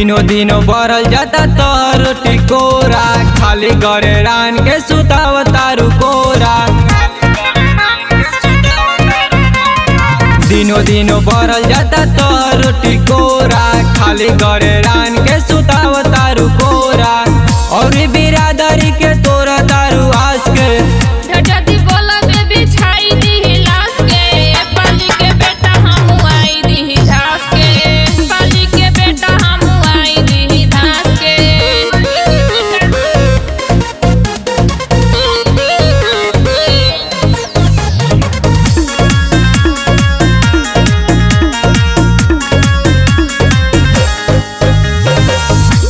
दिनों दिनों बढ़ल जाता तोहर टिकोरा, खाली करे रान के सुताव तारू कोरा। दिनों दिनों बढ़ल जाता तोहर टिकोरा, खाली करे रान के सुताव तारू कोरा। और बिरादरी के तोरा तारू आस के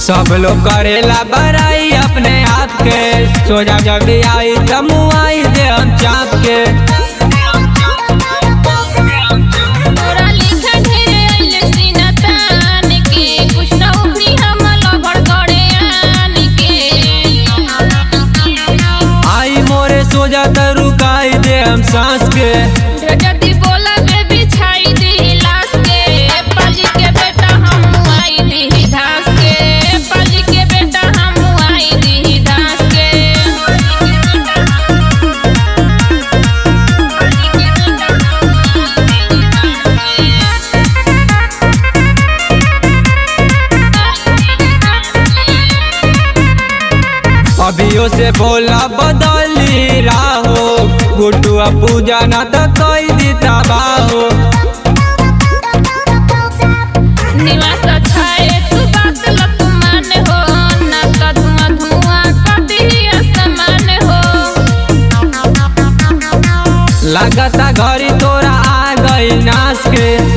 सब लोग करेला बड़ाई अपने आप के, सोचा जब भी आई तब आई दे हम चाप के। आई मोरे सोचा तो रुकाई दे हम सांस के। अभियो से बोला बदली राहो, गुड्डू पूजा न तो कोई दीता बाहो। निवास छाए तू बात लत मान हो, ना तो धुआं धुआं कदी आसमान हो। लगता घड़ी तोरा आ गई नाच के।